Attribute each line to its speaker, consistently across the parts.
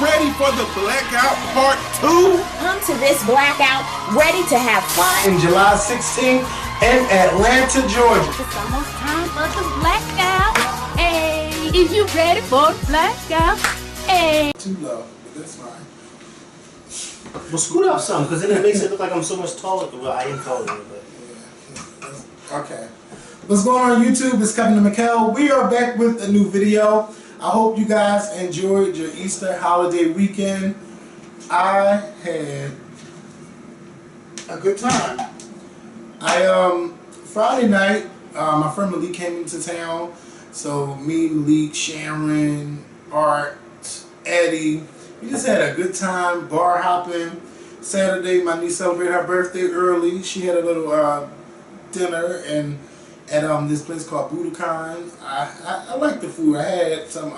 Speaker 1: ready for the Blackout Part 2?
Speaker 2: Come to this blackout ready to have fun.
Speaker 3: In July 16th in Atlanta, Georgia.
Speaker 4: It's almost time for the blackout. Hey, is you ready for the blackout? Hey.
Speaker 3: Too low, but that's fine.
Speaker 5: Well, scoot up some, because then it makes it look like I'm so much taller. Well, I am taller, but...
Speaker 3: Yeah. Okay. What's going on YouTube? It's Kevin and Mikkel. We are back with a new video. I hope you guys enjoyed your Easter holiday weekend. I had a good time. Friday night, my friend Malik came into town. So me, Malik, Sharon, Art, Eddie, we just had a good time bar hopping. Saturday, my niece celebrated her birthday early. She had a little dinner and at this place called Budokan. I like the food. I had some.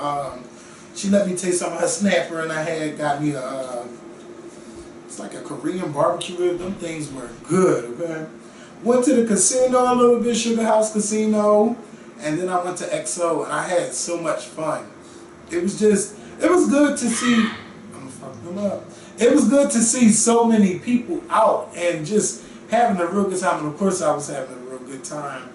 Speaker 3: She let me taste some of her snapper, and I got me a. It's like a Korean barbecue rib. Them things were good. Okay. Went to the casino a little bit, Sugar House Casino, and then I went to XO, and I had so much fun. It was good to see. I'm gonna fuck them up. It was good to see so many people out and just having a real good time. And of course, I was having a real good time.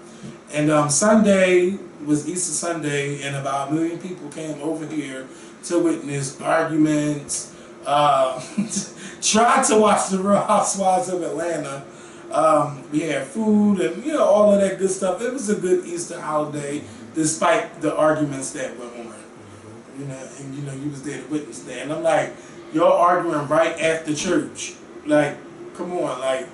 Speaker 3: And Sunday was Easter Sunday, and about 1 million people came over here to witness arguments. Tried to watch the Real Housewives of Atlanta. We had food and all of that good stuff. It was a good Easter holiday, despite the arguments that went on. And you was there to witness that. And I'm like, y'all arguing right after church. Like, come on, like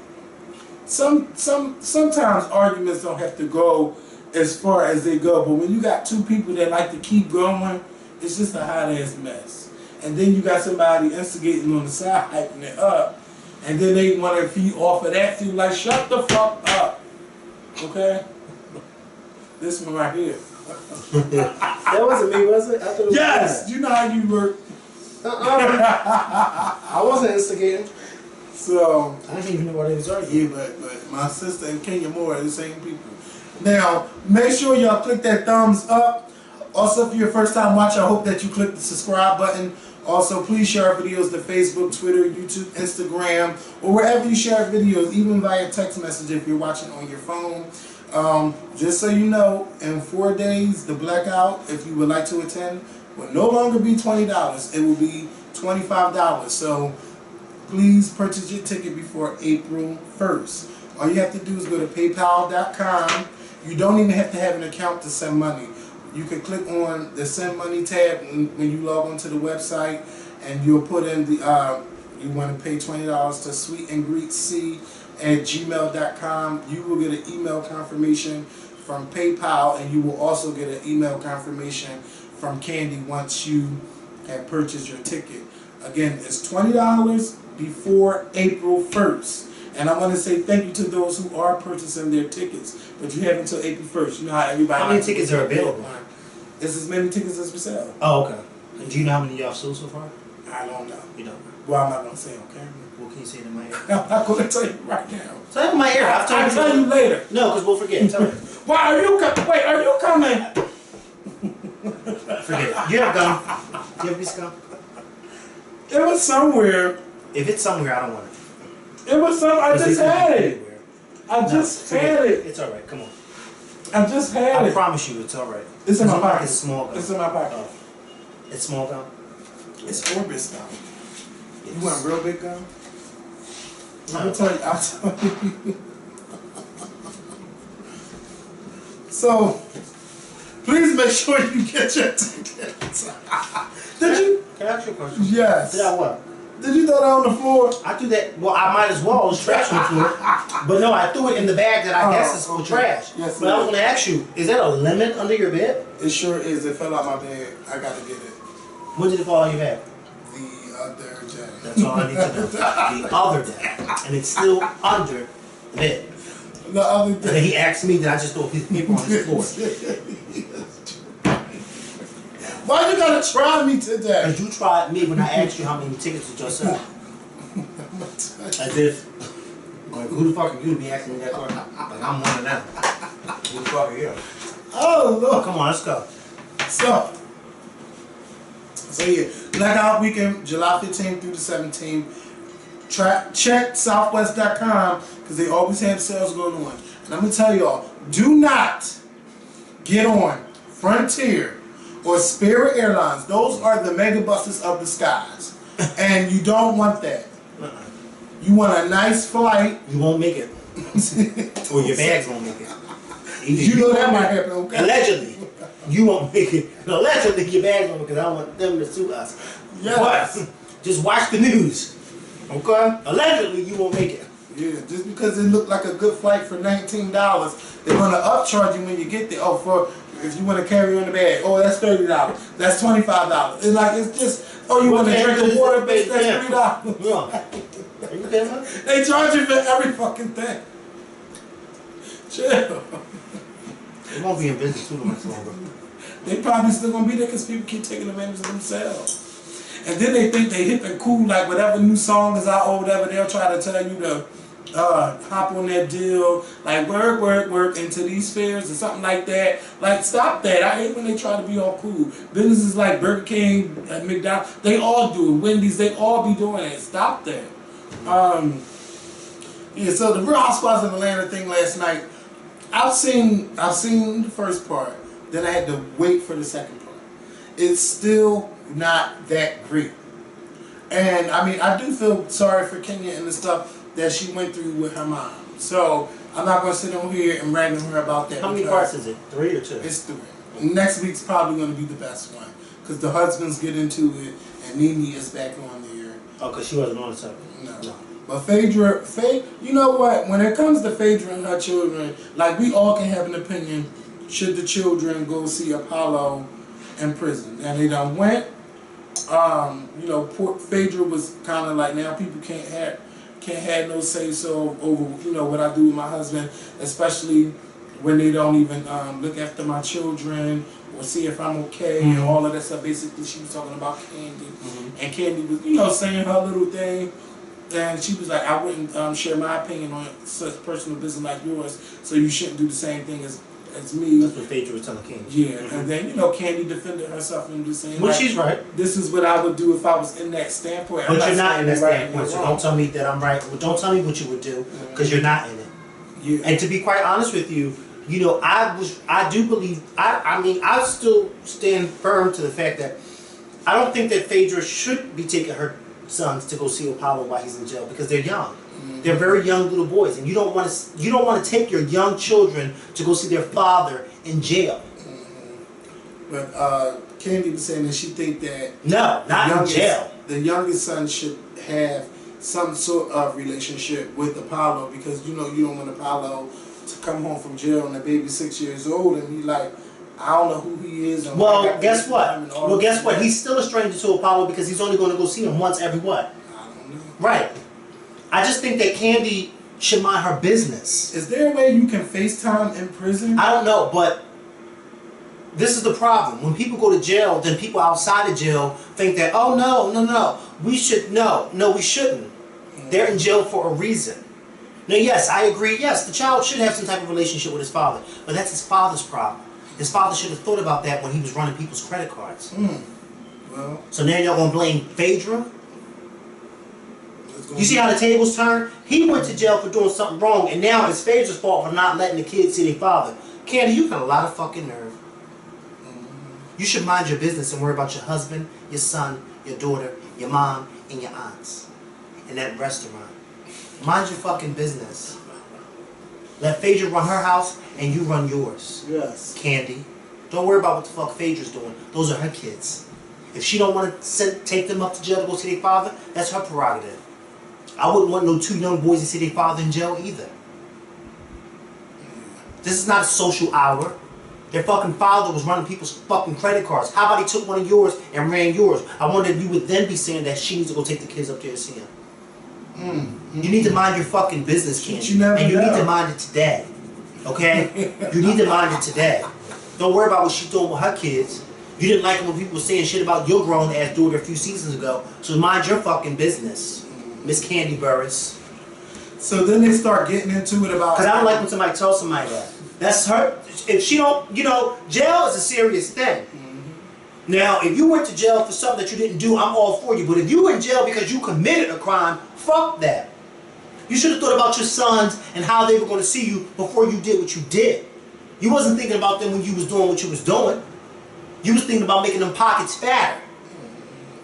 Speaker 3: sometimes arguments don't have to go as far as they go, but when you got two people that like to keep going, it's just a hot ass mess. And then you got somebody instigating on the side, hyping it up, and then they want to feed off of that. So you're like, shut the fuck up, okay? This one right here.
Speaker 5: That wasn't me, was it? I thought it was
Speaker 3: yes, you know how you work.
Speaker 5: I wasn't instigating.
Speaker 3: So
Speaker 5: I didn't even know what it was arguing.
Speaker 3: Yeah, but my sister and Kenya Moore are the same people. Now, make sure y'all click that thumbs up. Also, if you're a first time watcher, I hope that you click the subscribe button. Also, please share our videos to Facebook, Twitter, YouTube, Instagram, or wherever you share videos, even via text message if you're watching on your phone. Just so you know, in 4 days, the blackout, if you would like to attend, will no longer be $20. It will be $25. So please purchase your ticket before April 1st. All you have to do is go to PayPal.com. You don't even have to have an account to send money. You can click on the Send Money tab when you log onto the website, and you'll put in the you want to pay $20 to sweetandgreetc@gmail.com. You will get an email confirmation from PayPal, and you will also get an email confirmation from Candy once you have purchased your ticket. Again, it's $20 before April 1st. And I want to say thank you to those who are purchasing their tickets. But you have until April 1st. You know how everybody...
Speaker 5: How many tickets are available?
Speaker 3: It's as many tickets as we sell.
Speaker 5: Oh, okay. And do you know how many y'all sold so far?
Speaker 3: I don't know.
Speaker 5: You don't know?
Speaker 3: Well, I'm not going to say on camera.
Speaker 5: What can you say in my ear?
Speaker 3: I'm not going to tell you right now.
Speaker 5: Say it in my ear.
Speaker 3: I'll tell you later.
Speaker 5: No, because we'll forget. Tell me.
Speaker 3: Why are you coming? Wait, are you coming?
Speaker 5: Forget it. You have gum. Do you have a piece of gum?
Speaker 3: It was somewhere.
Speaker 5: If it's somewhere, I don't want it.
Speaker 3: It was some. I just had it. I just had it.
Speaker 5: It's alright. Come on.
Speaker 3: I just had it.
Speaker 5: I promise you, it's alright.
Speaker 3: It's in my pocket.
Speaker 5: It's small gum.
Speaker 3: It's in my pocket.
Speaker 5: Oh. It's small gum.
Speaker 3: It's Orbis gum.
Speaker 5: Yes.
Speaker 3: You want real big gum?
Speaker 5: No.
Speaker 3: I'll tell you. So, please make sure you get your tickets. Did you?
Speaker 5: Can I ask you a question?
Speaker 3: Yes.
Speaker 5: Did I what?
Speaker 3: Did you throw that on the floor?
Speaker 5: I do that. Well, I might as well. It's trash on the floor. But no, I threw it in the bag that I guess is for trash.
Speaker 3: Yes,
Speaker 5: but I was going to ask you, is that a lemon under your bed?
Speaker 3: It sure is. It fell out my bed. I got to get it.
Speaker 5: When did it fall out of your bag?
Speaker 3: The other day.
Speaker 5: That's all I need to know. The other day. And it's still under the bed.
Speaker 3: The other
Speaker 5: And then
Speaker 3: day.
Speaker 5: he asked me, did I just throw a piece of paper on his floor?
Speaker 3: Why you gotta try me today?
Speaker 5: Because you tried me when I asked you how many tickets did you sell. As if, like, who the fuck are you to be asking me that question? Like, I'm one of them. Who the fuck are you?
Speaker 3: Oh, Lord.
Speaker 5: Come on, let's go.
Speaker 3: So yeah, Blackout Weekend, July 15th through the 17th. Check Southwest.com because they always have sales going on. And I'm gonna tell y'all, do not get on Frontier or Spirit Airlines. Those are the mega buses of the skies, and you don't want that. You want a nice flight.
Speaker 5: You won't make it, or your bags won't make it.
Speaker 3: You know that might happen. Okay.
Speaker 5: Allegedly, you won't make it. Allegedly, your bags won't, because I don't want them to sue us.
Speaker 3: Yes.
Speaker 5: But just watch the news. Okay. Allegedly, you won't make it.
Speaker 3: Yeah, just because it looked like a good flight for $19, they're gonna upcharge you when you get there. Oh, for if you want to carry on the bag, oh, that's $30. That's $25. It's like it's just, oh, you want to drink the water, bitch, that's $3.
Speaker 5: Yeah. Are you kidding me?
Speaker 3: They charge you for every fucking thing. Chill.
Speaker 5: They won't be in business too much longer.
Speaker 3: They probably still gonna be there because people keep taking advantage of themselves. And then they think they hip and cool, like whatever new song is out or whatever, they'll try to tell you to hop on that deal, like work into these fairs or something like that. Like, stop that. I hate when they try to be all cool. Businesses like Burger King, McDonald's, they all do it. Wendy's, they all be doing it. Stop that. Yeah, so the Real Housewives of Atlanta thing last night, I've seen the first part, then I had to wait for the second part. It's still not that great. And I mean, I do feel sorry for Kenya and the stuff that she went through with her mom. So I'm not going to sit on here and rant on her about that.
Speaker 5: How many parts is it? 3 or 2?
Speaker 3: It's 3. Next week's probably going to be the best one because the husbands get into it and Nene is back on there.
Speaker 5: Oh, because she wasn't on the subject.
Speaker 3: No. But Phaedra, you know what? When it comes to Phaedra and her children, like, we all can have an opinion. Should the children go see Apollo in prison? And they done went. You know, poor Phaedra was kind of like, now people can't have no say so over, you know, what I do with my husband, especially when they don't even look after my children or see if I'm okay and all of that stuff. Basically, she was talking about Candy, and Candy was, you know, saying her little thing. And she was like, I wouldn't share my opinion on such personal business like yours, so you shouldn't do the same thing as me.
Speaker 5: That's what Phaedra was telling Candy.
Speaker 3: Yeah, and then, you know, Candy defended herself and just saying,
Speaker 5: well,
Speaker 3: like,
Speaker 5: she's right.
Speaker 3: This is what I would do if I was in that standpoint.
Speaker 5: But you're not in that
Speaker 3: right
Speaker 5: standpoint, so don't tell me that I'm right. Well, don't tell me what you would do, because you're not in it.
Speaker 3: Yeah.
Speaker 5: And to be quite honest with you, you know, I do believe, I mean, I still stand firm to the fact that I don't think that Phaedra should be taking her sons to go see Apollo while he's in jail, because they're young. They're very young little boys, and you don't want to take your young children to go see their father in jail.
Speaker 3: But Candy was saying that she think that
Speaker 5: no, not in jail.
Speaker 3: The youngest son should have some sort of relationship with Apollo, because, you know, you don't want Apollo to come home from jail and the baby's 6 years old and be like, I don't know who he is. And
Speaker 5: well, guess what? Well, guess what? He's still a stranger to Apollo because he's only going to go see him once every what?
Speaker 3: I don't know.
Speaker 5: Right. I just think that Candy should mind her business.
Speaker 3: Is there a way you can FaceTime in prison?
Speaker 5: I don't know, but this is the problem. When people go to jail, then people outside of jail think that, oh, no, we should, no, we shouldn't. They're in jail for a reason. Now, yes, I agree, yes, the child should have some type of relationship with his father, but that's his father's problem. His father should have thought about that when he was running people's credit cards.
Speaker 3: Well,
Speaker 5: so now y'all gonna blame Phaedra? You see how the tables turn? He went to jail for doing something wrong, and now it's Phaedra's fault for not letting the kids see their father. Candy, you got a lot of fucking nerve. You should mind your business and worry about your husband, your son, your daughter, your mom, and your aunts in that restaurant. Mind your fucking business. Let Phaedra run her house and you run yours.
Speaker 3: Yes.
Speaker 5: Candy. Don't worry about what the fuck Phaedra's doing. Those are her kids. If she don't want to take them up to jail to go see their father, that's her prerogative. I wouldn't want no 2 young boys to see their father in jail either. This is not a social hour. Their fucking father was running people's fucking credit cards. How about he took one of yours and ran yours? I wonder if you would then be saying that she needs to go take the kids up there to see him. You need to mind your fucking business, Candy. And you need to mind it today. Okay? You need to mind it today. Don't worry about what she's doing with her kids. You didn't like it when people were saying shit about your grown-ass daughter a few seasons ago. So mind your fucking business, Miss Candy Burris.
Speaker 3: So then they start getting into it about...
Speaker 5: Because I don't like when somebody tells somebody that. That's her. If she don't, you know, jail is a serious thing. Now, if you went to jail for something that you didn't do, I'm all for you. But if you were in jail because you committed a crime, fuck that. You should have thought about your sons and how they were going to see you before you did what you did. You wasn't thinking about them when you was doing what you was doing. You was thinking about making them pockets fatter.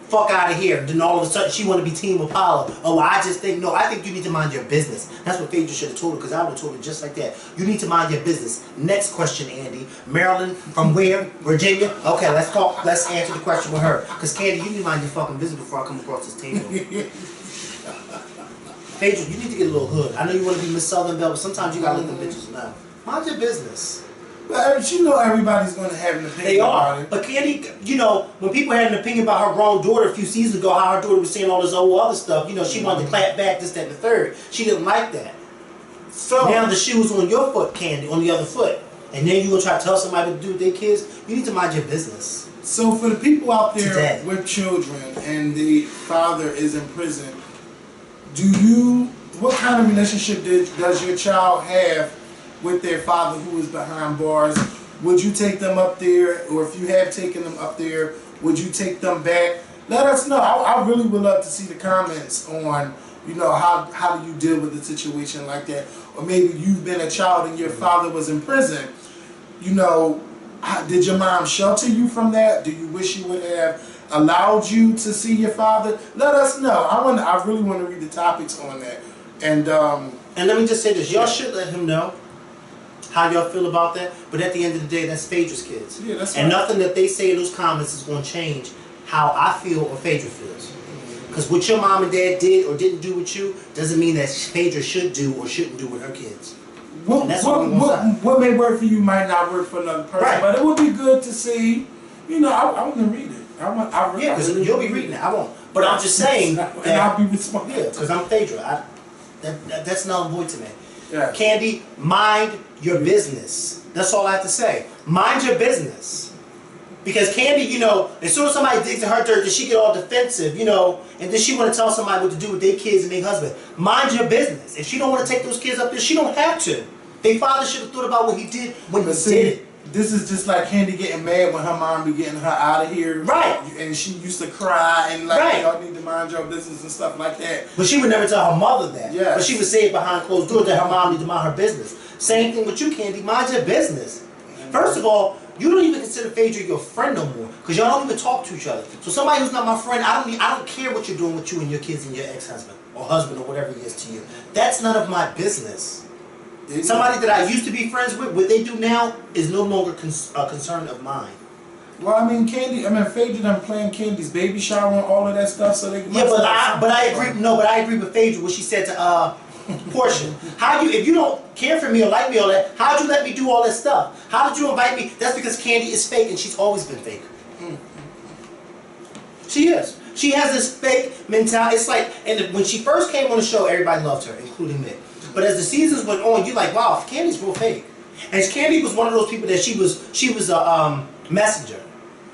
Speaker 5: Fuck out of here. Then all of a sudden she want to be Team Apollo. Oh, I just think, no, I think you need to mind your business. That's what Phaedra should have told her, because I would have told her just like that. You need to mind your business. Next question, Andy. Maryland, from where? Virginia? Okay, let's talk. Let's answer the question with her. Because Candy, you need to mind your fucking business before I come across this table. Phaedra, you need to get a little hood. I know you want to be Miss Southern Belle, but sometimes you gotta let them bitches know. Mind your business.
Speaker 3: But you know everybody's going to have an opinion.
Speaker 5: They are.
Speaker 3: About it.
Speaker 5: But Candy, you know, when people had an opinion about her grown daughter a few seasons ago, how her daughter was saying all this old other stuff, you know, she wanted to clap back, this, that, and the third. She didn't like that. So now the shoe's on your foot, Candy, on the other foot. And then you gonna try to tell somebody to do with their kids? You need to mind your business.
Speaker 3: So for the people out there
Speaker 5: Today.
Speaker 3: with children and the father is in prison, what kind of relationship does your child have with their father who is behind bars? Would you take them up there, or if you have taken them up there, would you take them back? Let us know. I really would love to see the comments on, you know, how do you deal with a situation like that? Or maybe you've been a child and your father was in prison. You know, did your mom shelter you from that? Do you wish you would have allowed you to see your father? Let us know. I really want to read the topics on that. And
Speaker 5: let me just say this. Y'all should let him know how y'all feel about that. But at the end of the day, that's Phaedra's kids.
Speaker 3: Yeah, that's
Speaker 5: and
Speaker 3: right.
Speaker 5: nothing that they say in those comments is going to change how I feel or Phaedra feels. Because what your mom and dad did or didn't do with you doesn't mean that Phaedra should do or shouldn't do with her kids.
Speaker 3: What may work for you might not work for another person.
Speaker 5: Right.
Speaker 3: But it would be good to see. You know, I want to read it.
Speaker 5: Yeah, because you'll be reading it. I won't. But I'm just saying that,
Speaker 3: and I'll be responsible.
Speaker 5: Yeah, because I'm Phaedra. That's null and void to me.
Speaker 3: Yeah.
Speaker 5: Candy, mind your business. That's all I have to say. Mind your business. Because Candy, you know, as soon as somebody digs in her dirt, then she get all defensive, you know, and then she want to tell somebody what to do with their kids and their husband. Mind your business. If she don't want to take those kids up there, she don't have to. Their father should have thought about what he did when he did it.
Speaker 3: This is just like Candy getting mad when her mom be getting her out of here.
Speaker 5: Right.
Speaker 3: And she used to cry and like,
Speaker 5: right.
Speaker 3: y'all need to mind your business and stuff like that.
Speaker 5: But she would never tell her mother that.
Speaker 3: Yes.
Speaker 5: But she would say it behind closed doors that her mom need to mind her business. Same thing with you, Candy. Mind your business. First of all, you don't even consider Phaedra your friend no more, because y'all don't even talk to each other. So somebody who's not my friend, I don't care what you're doing with you and your kids and your ex-husband or husband or whatever he is to you. That's none of my business. Somebody that I used to be friends with, what they do now is no longer a concern of mine.
Speaker 3: Well, I mean, Phaedra done playing Candy's baby shower and all of that stuff, so they.
Speaker 5: Yeah, but I agree. No, but I agree with Phaedra what she said to Portia. If you don't care for me or like me or that, how'd you let me do all that stuff? How did you invite me? That's because Candy is fake, and she's always been fake. She is. She has this fake mentality. It's like, and when she first came on the show, everybody loved her, including me. But as the seasons went on, you're like, wow, Candy's real fake. And Candy was one of those people that she was a messenger.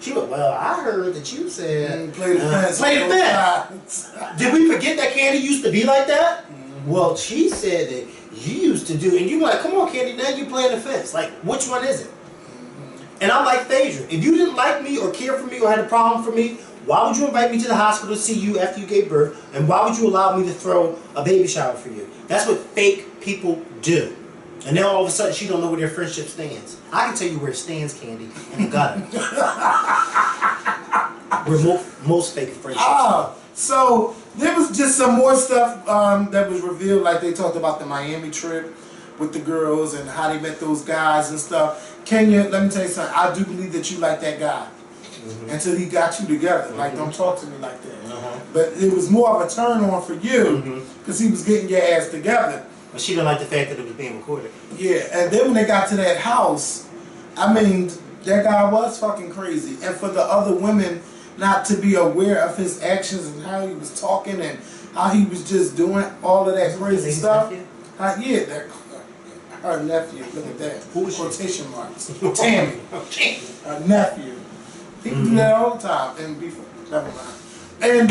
Speaker 5: She was, well, I heard that you said
Speaker 3: play the fence.
Speaker 5: Play the fence. Did we forget that Candy used to be like that? Well, she said that you used to do, and you like, come on, Candy, now you playing the fence. Like, which one is it? And I'm like Phaedra. If you didn't like me or care for me or had a problem for me, why would you invite me to the hospital to see you after you gave birth? And why would you allow me to throw a baby shower for you? That's what fake people do. And now all of a sudden she don't know where their friendship stands. I can tell you where it stands, Candy, in the gutter. Where most fake friendships.
Speaker 3: So there was just some more stuff that was revealed, like they talked about the Miami trip with the girls and how they met those guys and stuff. Kenya, let me tell you something. I do believe that you like that guy. Until he got you together. Like, don't talk to me like that. But it was more of a turn on for you because he was getting your ass together.
Speaker 5: But she didn't like the fact that it was being recorded.
Speaker 3: Yeah, and then when they got to that house, I mean, that guy was fucking crazy. And for the other women not to be aware of his actions and how he was talking and how he was just doing all of that crazy stuff. Her nephew, look at that.
Speaker 5: Who was
Speaker 3: quotation marks. Tammy. Her nephew. People do that all the time. And before, never mind. And,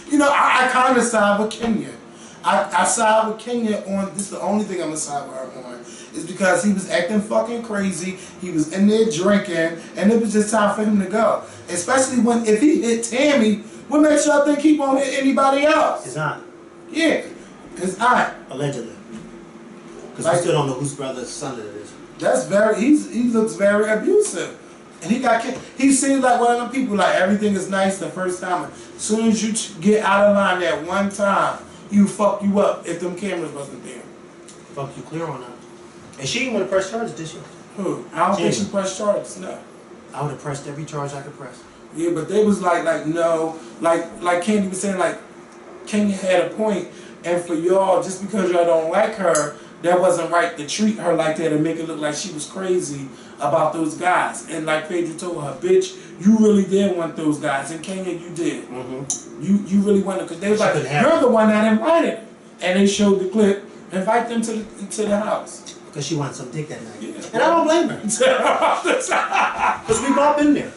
Speaker 3: you know, I kind of side with Kenya. I side with Kenya on, this is the only thing I'm gonna side with her on, is because he was acting fucking crazy, he was in there drinking, and it was just time for him to go. Especially if he hit Tammy, what makes y'all think he won't hit anybody else?
Speaker 5: His aunt.
Speaker 3: Yeah, his aunt.
Speaker 5: Allegedly. Because we still don't know whose brother's son it is.
Speaker 3: That's he looks very abusive. And he seems like one of them people, like everything is nice the first time. As soon as you get out of line that one time, you fuck you up if them cameras wasn't there.
Speaker 5: Fuck you clear on that. And she didn't want to press charges, did she?
Speaker 3: Who? I don't think she pressed charges, no.
Speaker 5: I would have pressed every charge I could press.
Speaker 3: Yeah, but they was like no, like Candy was saying, like Kenya had a point, and for y'all, just because y'all don't like her, that wasn't right to treat her like that and make it look like she was crazy about those guys. And like Phaedra told her, bitch, you really did want those guys. And Kenya, you did. Mm-hmm. You really wanted, because they was like, you're the one that invited them. And they showed the clip, invite them to the house.
Speaker 5: Because she wanted some dick that night.
Speaker 3: Yeah.
Speaker 5: And I don't blame her. Because we've all been there.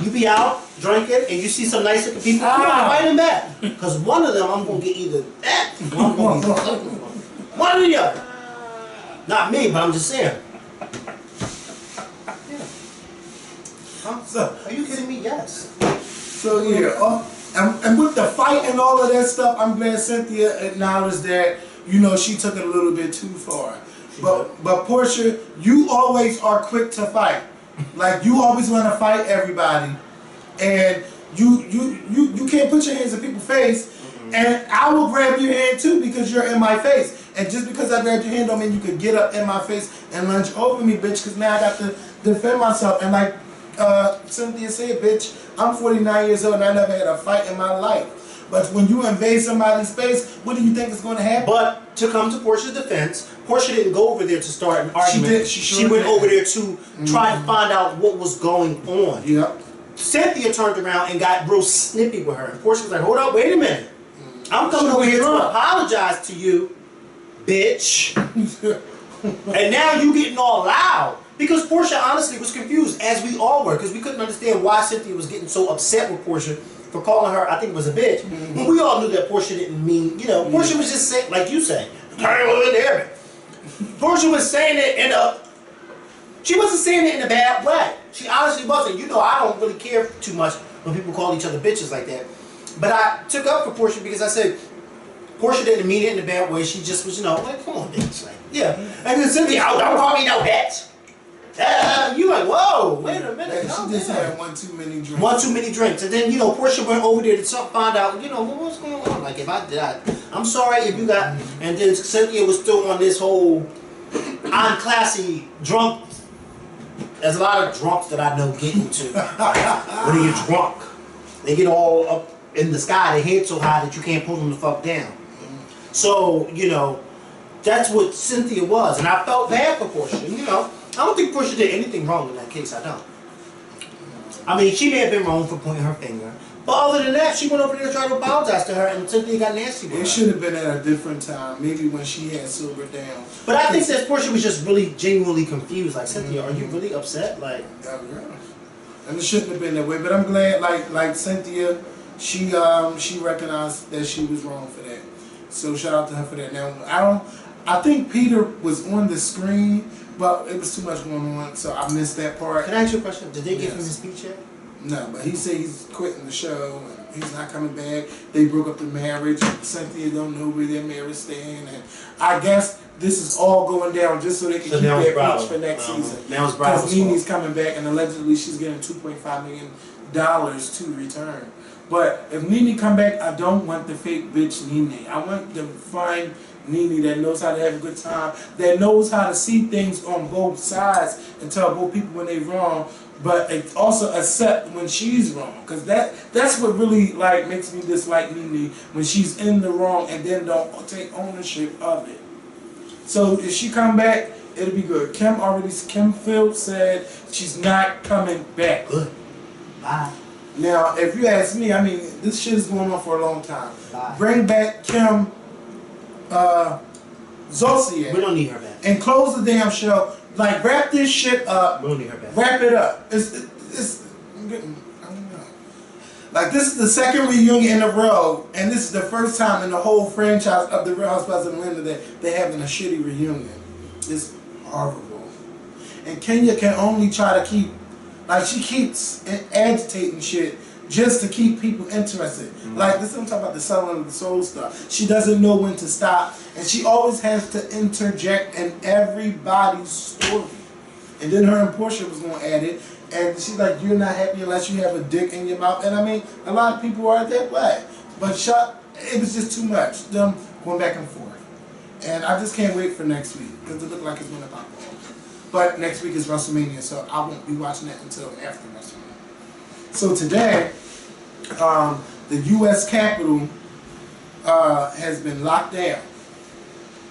Speaker 5: You be out drinking and you see some nice looking people, you don't invite them back. Because one of them, I'm going to get either that or I'm going to get one or the other. Not me, but I'm just saying. Yeah. Huh? So, are you kidding me? Yes.
Speaker 3: So yeah, and with the fight and all of that stuff, I'm glad Cynthia acknowledged that, you know, she took it a little bit too far. But Portia, you always are quick to fight. Like, you always want to fight everybody, and you can't put your hands in people's face. And I will grab your hand too because you're in my face. And just because I grabbed your hand don't mean you could get up in my face and lunge over me, bitch, because now I got to defend myself. And like Cynthia said, bitch, I'm 49 years old and I never had a fight in my life. But when you invade somebody's space, what do you think is going to happen? But
Speaker 5: to come to Portia's defense, Portia didn't go over there to start an argument.
Speaker 3: She did. She
Speaker 5: went over there to try to find out what was going on.
Speaker 3: Yep.
Speaker 5: Cynthia turned around and got real snippy with her. And Portia was like, hold up, wait a minute. I'm coming over here to apologize to you, bitch. And now you getting all loud. Because Portia honestly was confused, as we all were, because we couldn't understand why Cynthia was getting so upset with Portia for calling her, I think it was a bitch. But we all knew that Portia didn't mean, you know, Portia was just saying, like you say, turn over there. Portia was saying it she wasn't saying it in a bad way. She honestly wasn't. You know, I don't really care too much when people call each other bitches like that. But I took up for Portia because I said, Portia didn't mean it in a bad way. She just was, you know, like, come on, bitch. Like, yeah. And then Cynthia, oh, don't call me no bitch. You like, whoa, wait a minute.
Speaker 3: She just had one too many drinks.
Speaker 5: One too many drinks. And then, you know, Portia went over there to find out, you know, what was going on. Like, if I did, I'm sorry if you got, and then Cynthia was still on this whole, I'm classy, drunk. There's a lot of drunks that I know get into. When they get drunk, they get all up in the sky, they head so high that you can't pull them the fuck down. So, you know, that's what Cynthia was. And I felt bad for Portia. You know, I don't think Portia did anything wrong in that case. I don't. I mean, she may have been wrong for pointing her finger. But other than that, she went over there to try to apologize to her, and Cynthia got nasty with her.
Speaker 3: It should have been at a different time, maybe when she had sobered down.
Speaker 5: But I think that Portia was just really genuinely confused. Like, Cynthia, are you really upset? Like,
Speaker 3: yeah. And it shouldn't have been that way. But I'm glad, like Cynthia, she recognized that she was wrong for that. So shout out to her for that. Now I think Peter was on the screen, but it was too much going on, so I missed that part.
Speaker 5: Can I ask you a question? Did they give him his speech yet?
Speaker 3: No, but he said he's quitting the show and he's not coming back. They broke up the marriage. Cynthia don't know where their marriage stand, and I guess this is all going down just so they can keep their beach for next season.
Speaker 5: Now it's Bravo's
Speaker 3: because Nene's coming back, and allegedly she's getting $2.5 million to return. But if Nene come back, I don't want the fake bitch Nene. I want the fine Nene that knows how to have a good time, that knows how to see things on both sides and tell both people when they're wrong, but also accept when she's wrong. Because that's what really like makes me dislike Nene, when she's in the wrong and then don't take ownership of it. So if she come back, it'll be good. Kim Fields said she's not coming back.
Speaker 5: Good. Bye.
Speaker 3: Now, if you ask me, I mean, this shit is going on for a long time.
Speaker 5: Bye.
Speaker 3: Bring back Kim Zolciak.
Speaker 5: We don't need her back.
Speaker 3: And close the damn show. Like, wrap this shit up.
Speaker 5: We don't need her back.
Speaker 3: Wrap it up. I'm getting, I don't know. Like, this is the second reunion in a row, and this is the first time in the whole franchise of the Real Housewives of Atlanta that they're having a shitty reunion. It's horrible. And Kenya can only try to keep, like, she keeps agitating shit just to keep people interested. Like, this is what I'm talking about, the selling of the soul stuff. She doesn't know when to stop, and she always has to interject in everybody's story. And then her and Portia was going to add it, and she's like, you're not happy unless you have a dick in your mouth. And I mean, a lot of people are that way. But it was just too much, them going back and forth. And I just can't wait for next week, because it looks like it's going to pop off. But next week is WrestleMania, so I won't be watching that until after WrestleMania. So today, the U.S. Capitol has been locked down,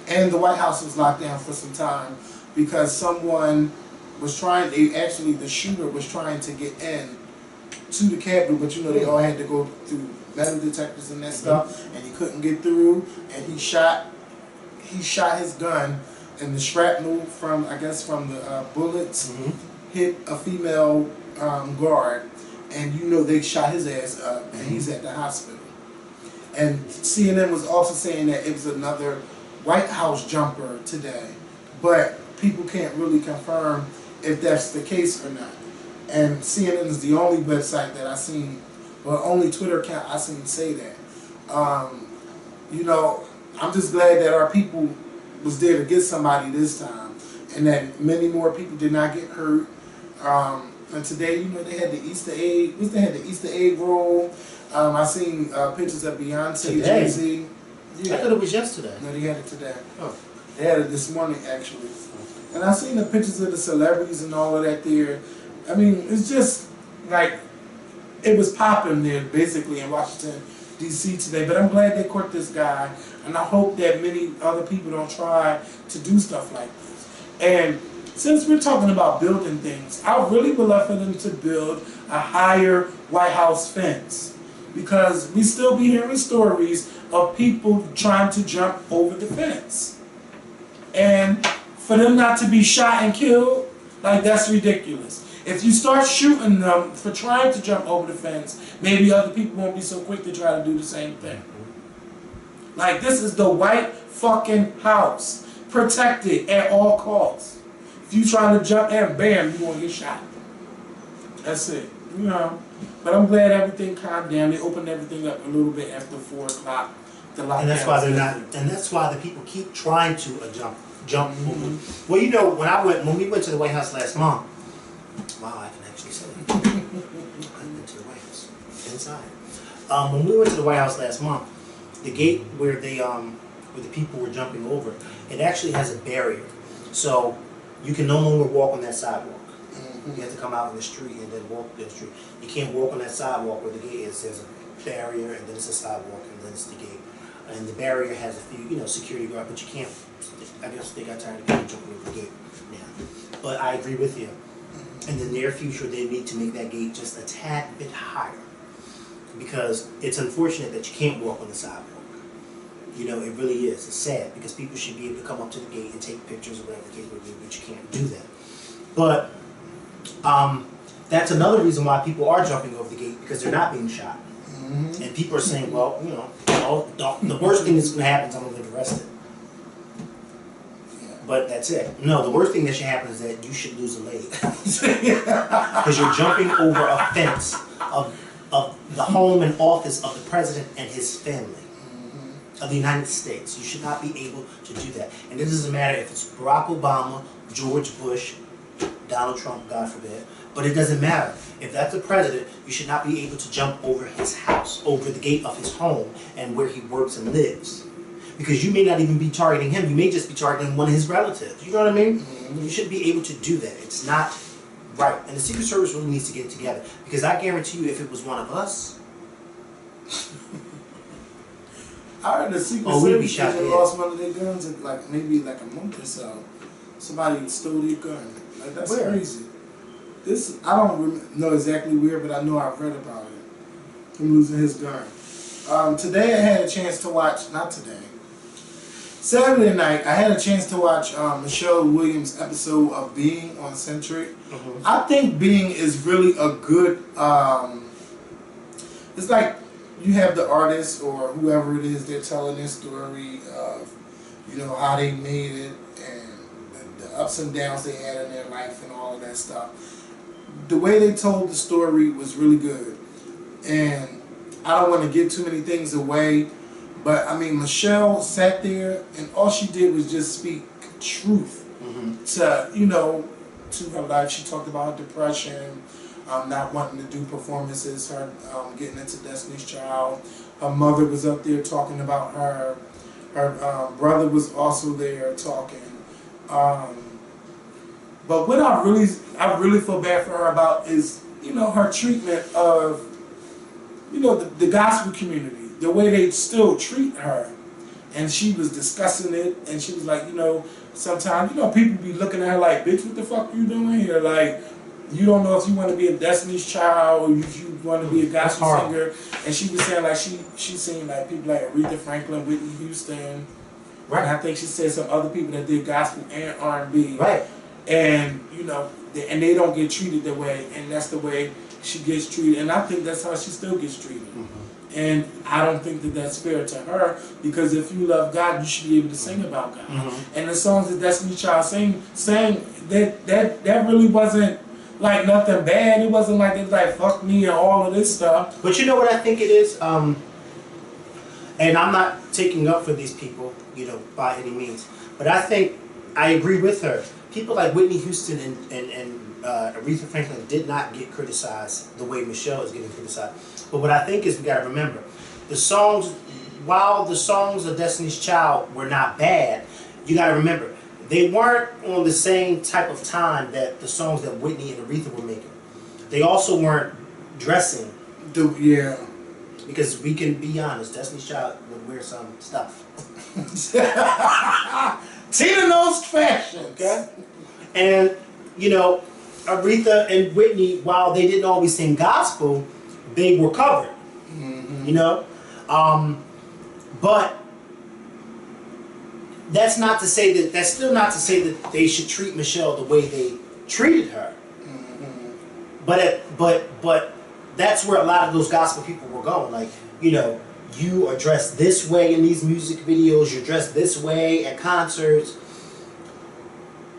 Speaker 3: and the White House was locked down for some time because someone was trying. The shooter was trying to get in to the Capitol, but you know they all had to go through metal detectors and that stuff, and he couldn't get through, and he shot his gun, and the shrapnel from the bullets hit a female guard. And you know they shot his ass up, and he's at the hospital. And CNN was also saying that it was another White House jumper today, but people can't really confirm if that's the case or not. And CNN is the only website that I seen, or only Twitter account I seen say that. You know, I'm just glad that our people was there to get somebody this time, and that many more people did not get hurt. And today, you know, they had the Easter egg. They had the Easter egg roll. I seen pictures of Beyonce, Jay-Z.
Speaker 5: Yeah. I thought it was yesterday.
Speaker 3: No, they had it today.
Speaker 5: Oh.
Speaker 3: They had it this morning, actually. And I seen the pictures of the celebrities and all of that there. I mean, it's just like it was popping there, basically, in Washington, D.C. today. But I'm glad they caught this guy, and I hope that many other people don't try to do stuff like this. And since we're talking about building things, I really would love for them to build a higher White House fence, because we still be hearing stories of people trying to jump over the fence. And for them not to be shot and killed, like, that's ridiculous. If you start shooting them for trying to jump over the fence, maybe other people won't be so quick to try to do the same thing. Like, this is the White fucking House. Protect it at all costs. If you trying to jump in, bam, you gonna get shot. That's it. You know. But I'm glad everything calmed down. They opened everything up a little bit after 4 o'clock.
Speaker 5: And that's why they're not. And that's why the people keep trying to jump. Well, you know, when we went to the White House last month. Wow, I can actually say it. I went to the White House inside. When we went to the White House last month, the gate where the people were jumping over, it actually has a barrier, so you can no longer walk on that sidewalk. You have to come out in the street and then walk the street. You can't walk on that sidewalk where the gate is. There's a barrier, and then it's a sidewalk, and then it's the gate. And the barrier has a few, you know, security guard, but you can't. I guess they got tired of people jumping over the gate now. But I agree with you. In the near future, they need to make that gate just a tad bit higher, because it's unfortunate that you can't walk on the sidewalk. You know, it really is. It's sad, because people should be able to come up to the gate and take pictures or whatever the case may be, but you can't do that. But that's another reason why people are jumping over the gate, because they're not being shot. And people are saying, well, you know, the worst thing that's going to happen is I'm going to get arrested. But that's it. No, the worst thing that should happen is that you should lose a leg. Because you're jumping over a fence of the home and office of the president and his family of the United States. You should not be able to do that. And it doesn't matter if it's Barack Obama, George Bush, Donald Trump, God forbid. But it doesn't matter. If that's the president, you should not be able to jump over his house, over the gate of his home and where he works and lives. Because you may not even be targeting him. You may just be targeting one of his relatives. You know what I mean? You shouldn't be able to do that. It's not right. And the Secret Service really needs to get it together. Because I guarantee you, if it was one of us,
Speaker 3: I heard the Secret Service they lost one of their guns in maybe a month or so. Somebody stole their gun. Like, that's crazy. This, I don't know exactly where, but I know I've read about it. Him losing his gun. Today I had a chance to watch, not today, Saturday night, I had a chance to watch Michelle Williams' episode of Being on Centric. I think Being is really a good it's like you have the artist or whoever it is, they're telling their story of, you know, how they made it and the ups and downs they had in their life and all of that stuff. The way they told the story was really good. And I don't want to give too many things away, but I mean, Michelle sat there and all she did was just speak truth to, you know, to her life. She talked about her depression, not wanting to do performances, her getting into Destiny's Child. Her mother was up there talking about her. Her brother was also there talking. But what I really feel bad for her about is, you know, her treatment of, you know, the gospel community, the way they still treat her. And she was discussing it, and she was like, you know, sometimes, you know, people be looking at her like, bitch, what the fuck you doing here? Like, you don't know if you want to be a Destiny's Child or you want to be a gospel singer. And she was saying like she seen like people like Aretha Franklin, Whitney Houston, right? And I think she said some other people that did gospel and R&B,
Speaker 5: right?
Speaker 3: And you know, and they don't get treated that way, and that's the way she gets treated, and I think that's how she still gets treated. And I don't think that that's fair to her, because if you love God, you should be able to sing about God. And the songs that Destiny Child sang that really wasn't like nothing bad. It wasn't like it's like fuck me and all of this stuff.
Speaker 5: But you know what I think it is, and I'm not taking up for these people, you know, by any means. But I think I agree with her. People like Whitney Houston and Aretha Franklin did not get criticized the way Michelle is getting criticized. But what I think is we gotta remember, the songs, while the songs of Destiny's Child were not bad, you gotta remember, they weren't on the same type of time that the songs that Whitney and Aretha were making. They also weren't dressing.
Speaker 3: Yeah.
Speaker 5: Because we can be honest, Destiny's Child would wear some stuff.
Speaker 3: Tina knows fashion,
Speaker 5: okay? And, you know, Aretha and Whitney, while they didn't always sing gospel, they were covered, you know? But that's not to say that, that's still not to say that they should treat Michelle the way they treated her. But that's where a lot of those gospel people were going. Like, you know, you are dressed this way in these music videos, you're dressed this way at concerts.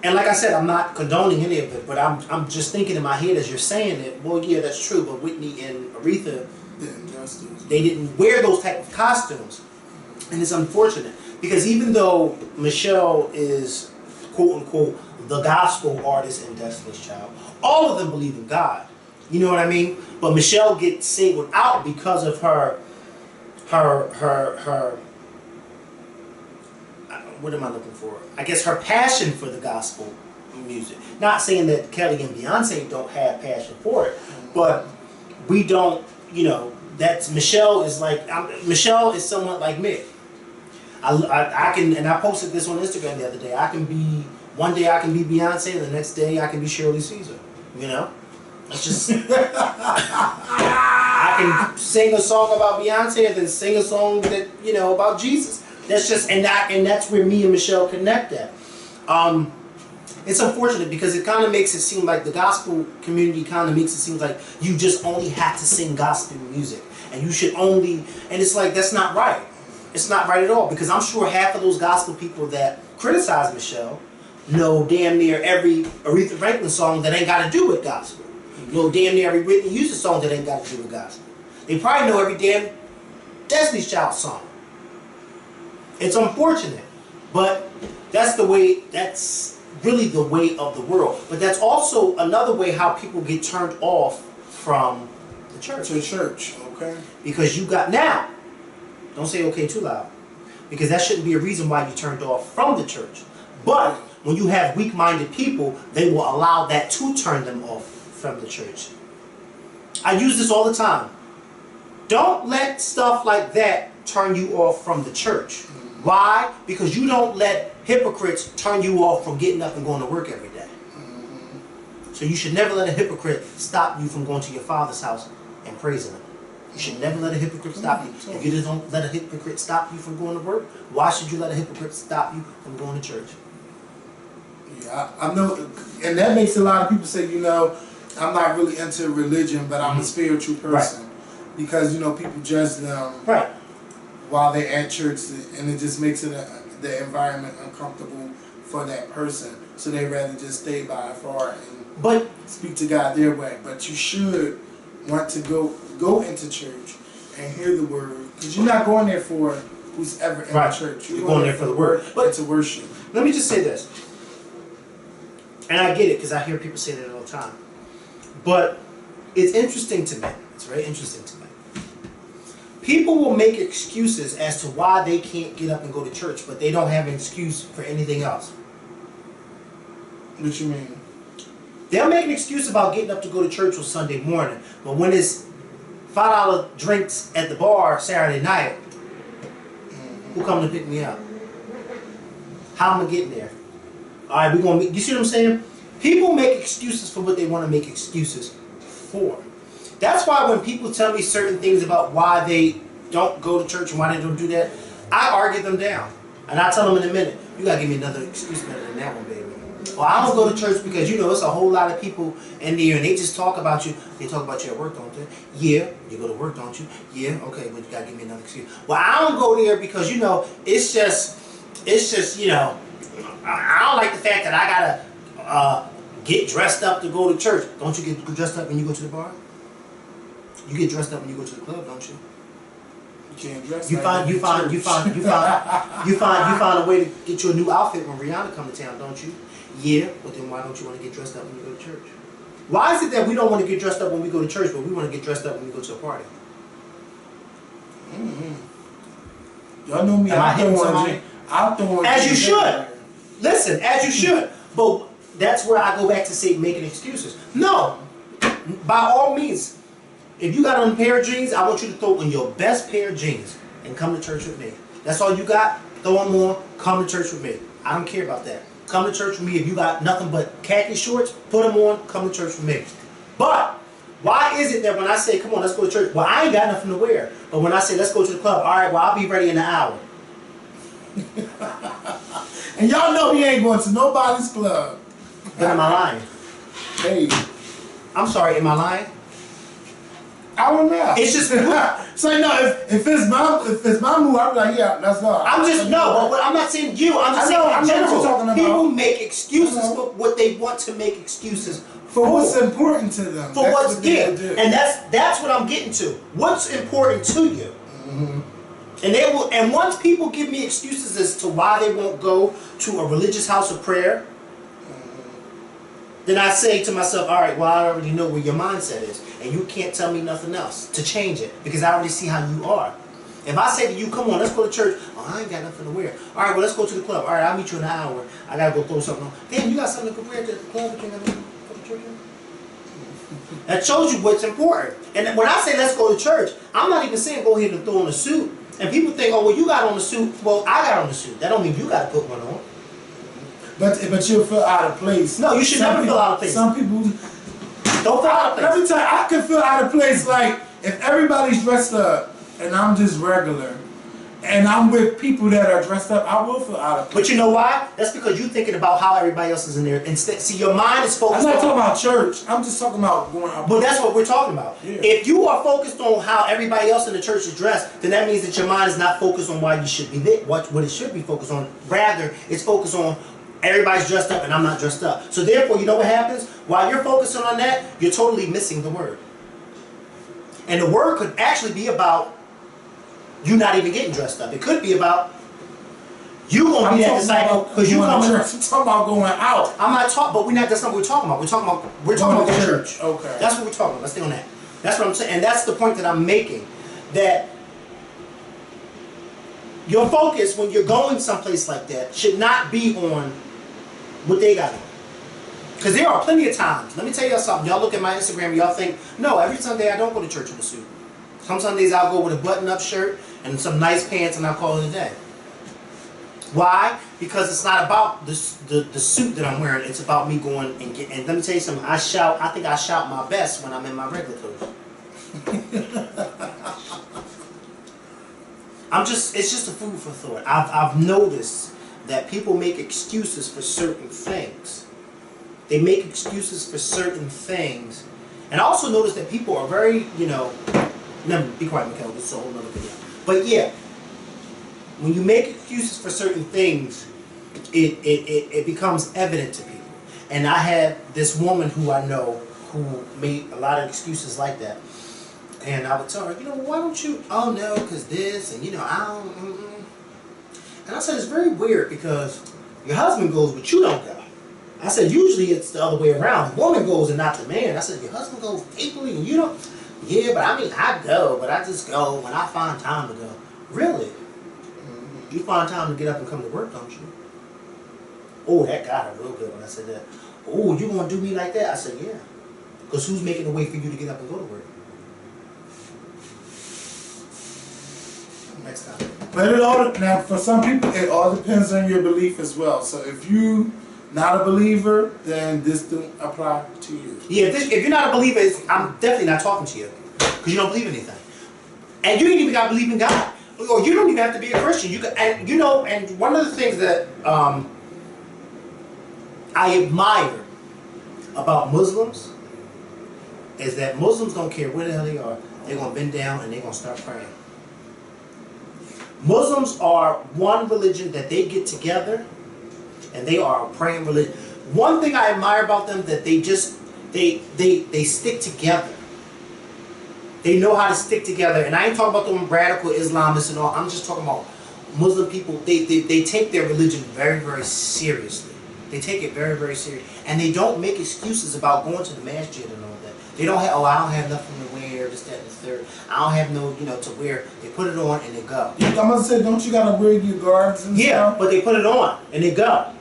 Speaker 5: And like I said, I'm not condoning any of it, but I'm just thinking in my head as you're saying it, well, yeah, that's true, but Whitney and Aretha, they didn't wear those type of costumes. And it's unfortunate, because even though Michelle is, quote unquote, the gospel artist in Destiny's Child, all of them believe in God. You know what I mean? But Michelle gets singled out because of her what am I looking for? I guess her passion for the gospel music. Not saying that Kelly and Beyonce don't have passion for it, but we don't, you know, that's Michelle is like, Michelle is somewhat like me. I can, and I posted this on Instagram the other day, one day I can be Beyonce, and the next day I can be Shirley Caesar, you know? It's just, I can sing a song about Beyonce and then sing a song that, you know, about Jesus. That's just, and that's where me and Michelle connect at. It's unfortunate because it kind of makes it seem like the gospel community kind of makes it seem like you just only have to sing gospel music. And you should only, and it's like, that's not right. It's not right at all, because I'm sure half of those gospel people that criticize Michelle know damn near every Aretha Franklin song that ain't got to do with gospel. Know damn near every Whitney Houston song that ain't got to do with gospel. They probably know every damn Destiny's Child song. It's unfortunate, but that's the way, that's really the way of the world. But that's also another way how people get turned off from the church.
Speaker 3: To church, okay.
Speaker 5: Because you got, now, don't say okay too loud, because that shouldn't be a reason why you turned off from the church. But when you have weak-minded people, they will allow that to turn them off from the church. I use this all the time. Don't let stuff like that turn you off from the church. Why? Because you don't let hypocrites turn you off from getting up and going to work every day. So you should never let a hypocrite stop you from going to your Father's house and praising Him. You should never let a hypocrite stop you. If you just don't let a hypocrite stop you from going to work, why should you let a hypocrite stop you from going to church?
Speaker 3: Yeah, I know, and that makes a lot of people say, you know, I'm not really into religion, but I'm a spiritual person. because you know people judge them
Speaker 5: Right.
Speaker 3: while they're at church, and it just makes it the environment uncomfortable for that person. So they rather just stay by far and speak to God their way. But you should want to go into church and hear the word, because you're not going there for who's ever in the church.
Speaker 5: You're going there for the word,
Speaker 3: but to worship.
Speaker 5: Let me just say this, and I get it because I hear people say that all the time. But it's interesting to me. It's very interesting to me. People will make excuses as to why they can't get up and go to church, but they don't have an excuse for anything else.
Speaker 3: What you mean?
Speaker 5: They'll make an excuse about getting up to go to church on Sunday morning, but when it's $5 drinks at the bar Saturday night, who come to pick me up? How am I getting there? All right, we're gonna meet. You see what I'm saying? People make excuses for what they want to make excuses for. That's why when people tell me certain things about why they don't go to church and why they don't do that, I argue them down. And I tell them in a minute, you gotta give me another excuse better than that one, baby. Well, I don't go to church because, you know, it's a whole lot of people in there and they just talk about you. They talk about you at work, don't they? Yeah. You go to work, don't you? Yeah. Okay, but you gotta give me another excuse. Well, I don't go there because, you know, it's just, you know, I don't like the fact that I gotta get dressed up to go to church. Don't you get dressed up when you go to the bar? You get dressed up when you go to the club, don't you?
Speaker 3: You can't dress.
Speaker 5: You find a way to get you a new outfit when Rihanna come to town, don't you? Yeah, but then why don't you want to get dressed up when you go to church? Why is it that we don't want to get dressed up when we go to church, but we want to get dressed up when we go to a party?
Speaker 3: Y'all know me. I'll throw it.
Speaker 5: As you should. Listen, as you should. But that's where I go back to say making excuses. No, by all means, if you got on a pair of jeans, I want you to throw on your best pair of jeans and come to church with me. That's all you got? Throw them on, come to church with me. I don't care about that. Come to church with me. If you got nothing but khaki shorts, put them on, come to church with me. But why is it that when I say, come on, let's go to church, well, I ain't got nothing to wear. But when I say, let's go to the club, all right, well, I'll be ready in an hour.
Speaker 3: And y'all know he ain't going to nobody's club.
Speaker 5: But am I lying?
Speaker 3: Hey.
Speaker 5: I'm sorry, am I lying?
Speaker 3: I don't know.
Speaker 5: It's just
Speaker 3: so no. If it's my move, I'm like, yeah, let's go.
Speaker 5: I'm not saying you. I'm just saying in general.
Speaker 3: What you're talking about.
Speaker 5: People make excuses for what they want to make excuses
Speaker 3: for what's important to them.
Speaker 5: For what's good, and that's what I'm getting to. What's important to you? And they will. And once people give me excuses as to why they won't go to a religious house of prayer, then I say to myself, all right, well, I already know where your mindset is. And you can't tell me nothing else to change it because I already see how you are. If I say to you, come on, let's go to church. Oh, I ain't got nothing to wear. All right, well, let's go to the club. All right, I'll meet you in an hour. I got to go throw something on. Damn, you got something to wear at the club but you ain't got nothing to go to church in? That shows you what's important. And when I say let's go to church, I'm not even saying go ahead and throw on a suit. And people think, oh, well, you got on the suit. Well, I got on the suit. That don't mean you got to put one on.
Speaker 3: But you'll feel out of place.
Speaker 5: No, you should never feel out of place.
Speaker 3: Some people
Speaker 5: don't feel out of place.
Speaker 3: Every time I can feel out of place, like if everybody's dressed up and I'm just regular, and I'm with people that are dressed up, I will feel out of place.
Speaker 5: But you know why? That's because you're thinking about how everybody else is in there. Instead, see, your mind is focused.
Speaker 3: I'm not talking about church. I'm just talking about going out.
Speaker 5: But that's what we're talking about. Yeah. If you are focused on how everybody else in the church is dressed, then that means that your mind is not focused on why you should be there. What it should be focused on. Rather, it's focused on everybody's dressed up and I'm not dressed up. So therefore, you know what happens? While you're focusing on that, you're totally missing the word. And the word could actually be about you not even getting dressed up. It could be about you gonna be that disciple because you come to church.
Speaker 3: I'm talking about going out.
Speaker 5: I'm not talking, but that's not what we're talking about. We're talking about church.
Speaker 3: Okay.
Speaker 5: That's what we're talking about. Let's stay on that. That's what I'm saying, and that's the point that I'm making. That your focus when you're going someplace like that should not be on what they got on. Because there are plenty of times. Let me tell y'all something. Y'all look at my Instagram and y'all think, no, every Sunday I don't go to church with a suit. Some Sundays I'll go with a button-up shirt and some nice pants and I'll call it a day. Why? Because it's not about the suit that I'm wearing. It's about me going and let me tell you something. I think I shout my best when I'm in my regular clothes. It's just a food for thought. I've noticed that people make excuses for certain things. They make excuses for certain things. And I also notice that people are very, Never, be quiet, Mikhail. This is a whole nother video. But yeah, when you make excuses for certain things, it becomes evident to people. And I had this woman who I know who made a lot of excuses like that. And I would tell her, you know, why don't you, oh no, because this, and you know, I don't, And I said, it's very weird because your husband goes, but you don't go. I said, usually it's the other way around. The woman goes and not the man. I said, your husband goes equally and you don't? Yeah, but I mean, I go, but I just go when I find time to go. Really? You find time to get up and come to work, don't you? Oh, that got her real good when I said that. Oh, you gonna do me like that? I said, yeah. Because who's making a way for you to get up and go to work? Next time.
Speaker 3: But it all, now for some people, it all depends on your belief as well. So if you not a believer, then this don't apply to you.
Speaker 5: Yeah, if you're not a believer, I'm definitely not talking to you. Because you don't believe anything. And you ain't even got to believe in God. Or you don't even have to be a Christian. You can, and you know, and one of the things that I admire about Muslims is that Muslims don't care where the hell they are. They're going to bend down and they're going to start praying. Muslims are one religion that they get together and they are a praying religion. One thing I admire about them that they just, they stick together. They know how to stick together. And I ain't talking about them radical Islamists and all. I'm just talking about Muslim people. They take their religion very, very seriously. They take it very, very serious. And they don't make excuses about going to the masjid and all that. They don't have, oh, I don't have nothing to wear, this, that, and the third. I don't have no, you know, to wear. They put it on and they go.
Speaker 3: I'm going to say, don't you got to wear your guards and
Speaker 5: yeah,
Speaker 3: stuff?
Speaker 5: but they put it on and they go.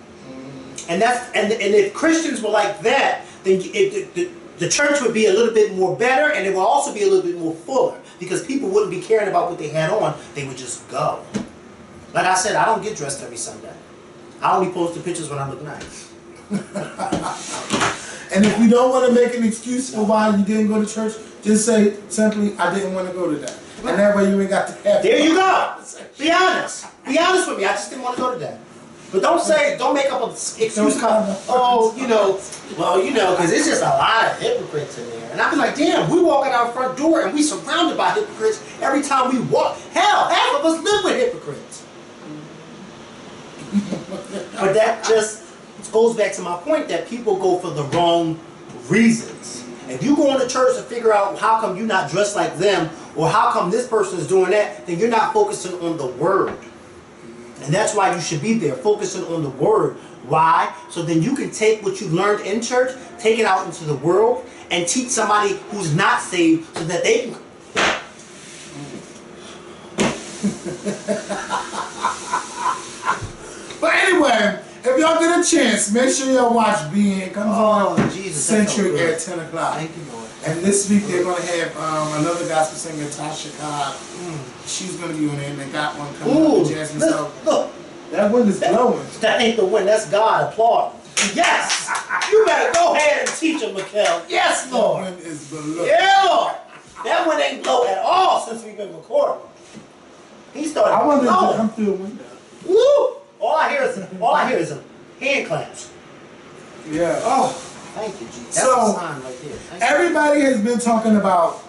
Speaker 5: And that's, and if Christians were like that, then the church would be a little bit more better, and it would also be a little bit more fuller, because people wouldn't be caring about what they had on. They would just go. Like I said, I don't get dressed every Sunday. I only post the pictures when I look nice.
Speaker 3: And if you don't want to make an excuse for why you didn't go to church, just say simply, I didn't want to go to that. And that way you ain't got to have
Speaker 5: there you go. Be honest. Be honest with me. I just didn't want to go to that. But don't say, don't make up an excuse. Oh, you know, well, you know, because it's just a lot of hypocrites in there. And I be like, damn, we walk out our front door and we surrounded by hypocrites every time we walk. Hell, half of us live with hypocrites. But that just goes back to my point that people go for the wrong reasons. If you go into church to figure out how come you're not dressed like them, or how come this person is doing that, then you're not focusing on the word. And that's why you should be there, focusing on the word. Why? So then you can take what you learned in church, take it out into the world, and teach somebody who's not saved so that they can...
Speaker 3: But anyway, if y'all get a chance, make sure y'all watch BN. Comes on Centric at 10 o'clock.
Speaker 5: Thank you, Lord.
Speaker 3: And this week they're going to have another gospel singer, Tasha Cobb. She's going to be on there, and they got one coming up, Jasmine. So
Speaker 5: look.
Speaker 3: That wind is blowing.
Speaker 5: That ain't the wind, that's God. Applaud. Yes! You better go ahead and teach him, Mikhail. Yes, Lord.
Speaker 3: That wind is blowing.
Speaker 5: Yeah, Lord. That wind ain't blow at all since we've been recording. He started
Speaker 3: I wanted to
Speaker 5: blowing.
Speaker 3: come through the window.
Speaker 5: Woo! All I hear is hand claps.
Speaker 3: Yeah.
Speaker 5: Oh, thank you, Jesus. That's
Speaker 3: So,
Speaker 5: a sign right there.
Speaker 3: everybody has been talking about,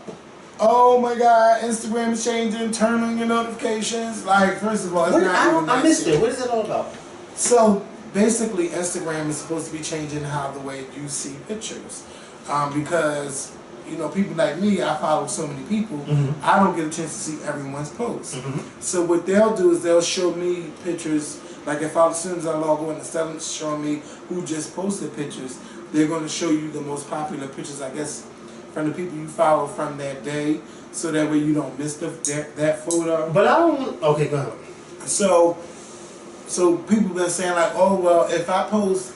Speaker 3: oh my God, Instagram is changing, turn on your notifications. Like, first of all, it's not even
Speaker 5: I
Speaker 3: that
Speaker 5: missed
Speaker 3: shit.
Speaker 5: it. What is it all about?
Speaker 3: So basically, Instagram is supposed to be changing how the way you see pictures, because you know people like me, I follow so many people, I don't get a chance to see everyone's posts. So what they'll do is they'll show me pictures. Like as soon as I log on, instead of showing me who just posted pictures, they're going to show you the most popular pictures, I guess, from the people you follow from that day, so that way you don't miss that photo.
Speaker 5: But I don't. Okay, go ahead.
Speaker 3: So people been saying like, oh well, if I post,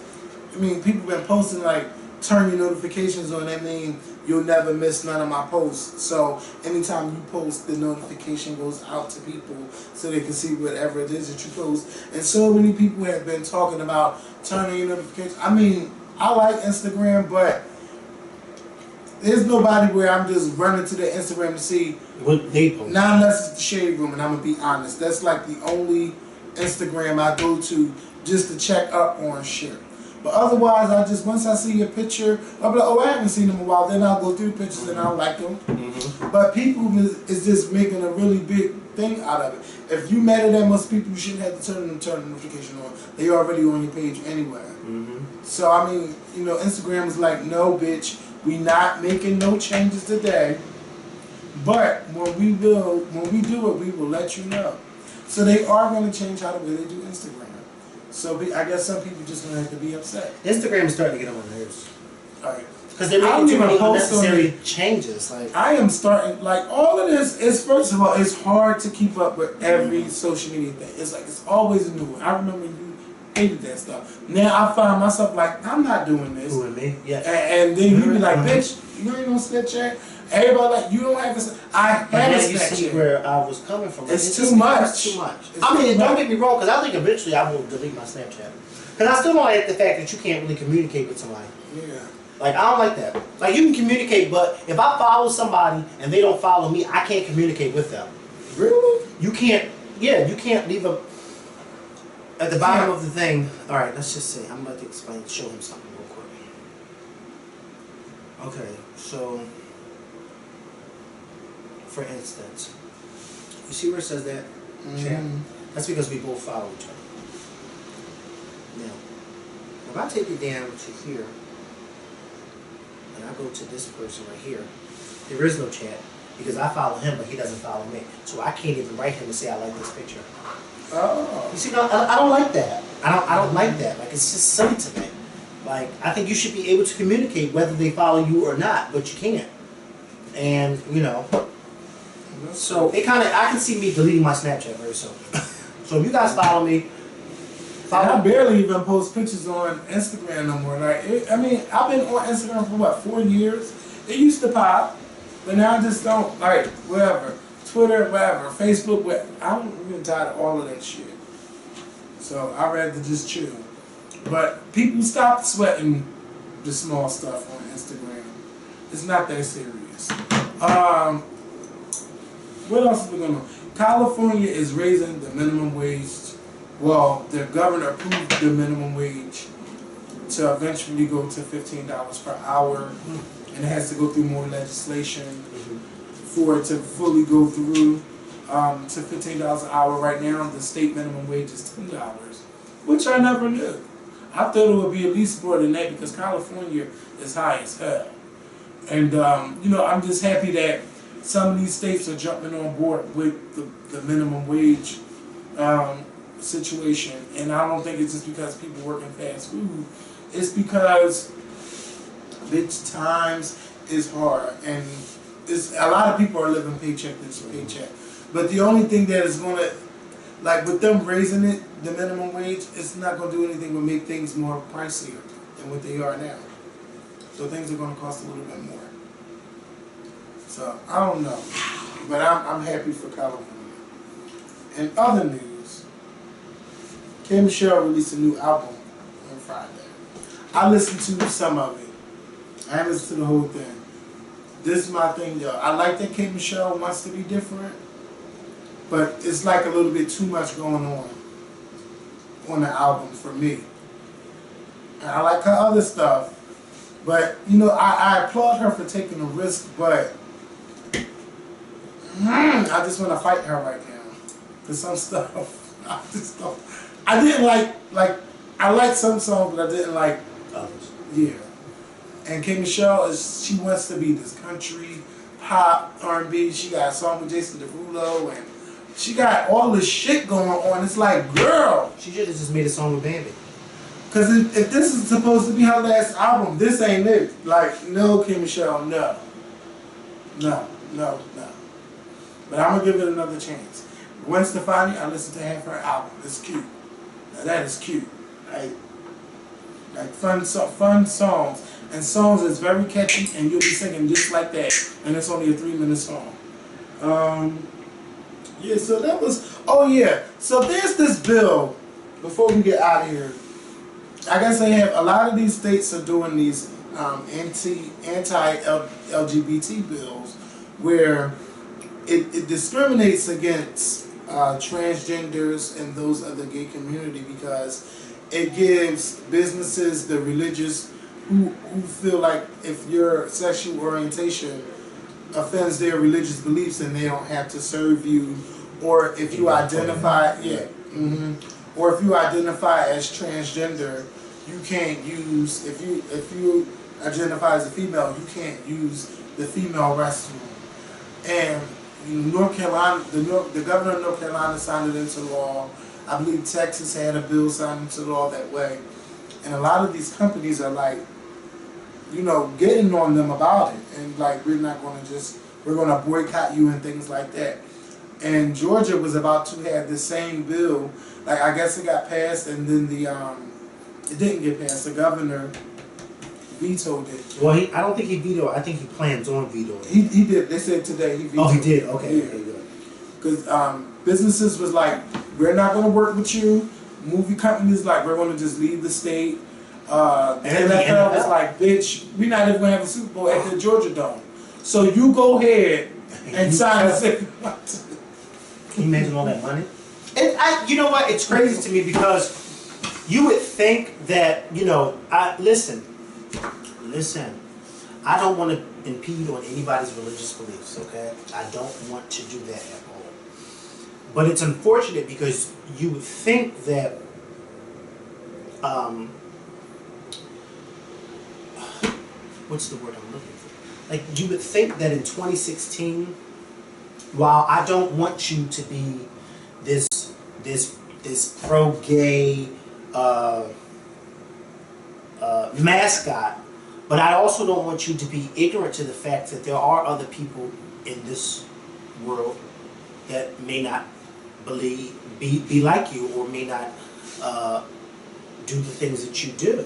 Speaker 3: people been posting like, turn your notifications on. That means you'll never miss none of my posts. So anytime you post, the notification goes out to people so they can see whatever it is that you post. And so many people have been talking about turning your notifications. I like Instagram, but there's nobody where I'm just running to their Instagram to see
Speaker 5: what they post.
Speaker 3: Not unless it's the Shade Room, and I'm gonna be honest. That's like the only Instagram I go to just to check up on shit. But otherwise, once I see a picture, I'll be like, oh, I haven't seen them in a while. Then I'll go through pictures and I'll like them. But people is just making a really big thing out of it. If you matter that much people, you shouldn't have to turn the notification on. They already on your page anyway. So I mean, you know, Instagram is like, no, bitch, we not making no changes today. But when we do it, we will let you know. So they are going to change how the way they do Instagram. So I guess some people just going to have to be upset.
Speaker 5: Instagram is starting to get on my nerves.
Speaker 3: Alright.
Speaker 5: Because they're making too many unnecessary changes. Like,
Speaker 3: I am starting, like, all of this is, first of all, it's hard to keep up with every social media thing. It's like, it's always a new one. I remember you hated that stuff. Now I find myself like, I'm not doing this.
Speaker 5: who and me? Yeah.
Speaker 3: And then you be like, bitch, you ain't on Snapchat. Everybody like, you don't have to. I had a
Speaker 5: you see
Speaker 3: Snapchat.
Speaker 5: where I was coming from.
Speaker 3: It's too much.
Speaker 5: It's too much. I mean, don't get me wrong, because I think eventually I will delete my Snapchat. Because I still don't like the fact that you can't really communicate with somebody.
Speaker 3: Yeah.
Speaker 5: Like, I don't like that. Like, you can communicate, but if I follow somebody and they don't follow me, I can't communicate with them.
Speaker 3: Really?
Speaker 5: You can't, you can't leave a, at the bottom of the thing. All right, let's just say, I'm about to show him something real quick. Okay, so, for instance, you see where it says that? Chat? That's because we both follow each other. Now, if I take it down to here, and I go to this person right here, there is no chat because I follow him, but he doesn't follow me. So I can't even write him and say I like this picture.
Speaker 3: Oh.
Speaker 5: You see, no, I don't like that. I don't like that. Like, it's just silly to me. Like, I think you should be able to communicate whether they follow you or not, but you can't. And, you know, so it kind of, I can see me deleting my Snapchat very soon. So if you guys follow me,
Speaker 3: I barely even post pictures on Instagram no more. Like, I mean, I've been on Instagram for what, 4 years? It used to pop, but now I just don't, like, whatever. Twitter, whatever. Facebook, whatever. I'm even tired of all of that shit. So I'd rather just chill. But people stop sweating the small stuff on Instagram. It's not that serious. What else is going on? California is raising the minimum wage. Well, the governor approved the minimum wage to eventually go to $15 per hour, and it has to go through more legislation for it to fully go through to $15 an hour. Right now, the state minimum wage is $10, which I never knew. I thought it would be at least more than that because California is high as hell. And, you know, I'm just happy that some of these states are jumping on board with the minimum wage situation. And I don't think it's just because people work in fast food. It's because bitch times is hard. And it's, a lot of people are living paycheck to paycheck. But the only thing that is going to, like with them raising it, the minimum wage, it's not going to do anything but make things more pricier than what they are now. So things are going to cost a little bit more. So I don't know, but I'm happy for California. In other news, K Michelle released a new album on Friday. I listened to some of it. I haven't listened to the whole thing. This is my thing, y'all. I like that K Michelle wants to be different, but it's like a little bit too much going on the album for me. And I like her other stuff, but you know, I applaud her for taking a risk, but I just want to fight her right now. Cause some stuff, I just don't. I didn't like I like some songs, but I didn't like others. Yeah. And K Michelle she wants to be this country, pop, R&B. She got a song with Jason Derulo, and she got all this shit going on. It's like, girl.
Speaker 5: She should have just made a song with Bambi.
Speaker 3: Cause if this is supposed to be her last album, this ain't it. Like, no, K Michelle, no. No. But I'm gonna give it another chance. Gwen Stefani, I listened to half her album. It's cute. Now that is cute. Like fun songs. And songs that's very catchy and you'll be singing just like that. And it's only a 3-minute song. Yeah, so that was, oh yeah. So there's this bill, before we get out of here. I guess they have, a lot of these states are doing these anti-LGBT bills where it discriminates against transgenders and those of the gay community because it gives businesses, the religious, who feel like if your sexual orientation offends their religious beliefs, and they don't have to serve you, or if you identify, or if you identify as transgender, you can't use, if you identify as a female, you can't use the female restroom. And North Carolina, the governor of North Carolina signed it into law. I believe Texas had a bill signed into law that way. And a lot of these companies are like, you know, getting on them about it, and like, we're gonna boycott you and things like that. And Georgia was about to have the same bill. Like, I guess it got passed, and then it didn't get passed. The governor vetoed it.
Speaker 5: Well, I don't think he vetoed. I think he plans on vetoing.
Speaker 3: He did. They said today he vetoed.
Speaker 5: Oh, he did. Okay.
Speaker 3: Yeah.
Speaker 5: Okay, good.
Speaker 3: Because businesses was like, we're not gonna work with you. Movie companies like, we're gonna just leave the state. NFL was like, bitch, we're not even gonna have a Super Bowl at the Georgia Dome. So you go ahead and sign a second.
Speaker 5: Can you imagine all that money? And you know what? It's crazy to me because you would think that, you know, listen. I don't want to impede on anybody's religious beliefs, okay? I don't want to do that at all. But it's unfortunate because you would think that, what's the word I'm looking for? Like, you would think that in 2016, while I don't want you to be this pro-gay mascot, but I also don't want you to be ignorant to the fact that there are other people in this world that may not be like you, or may not do the things that you do.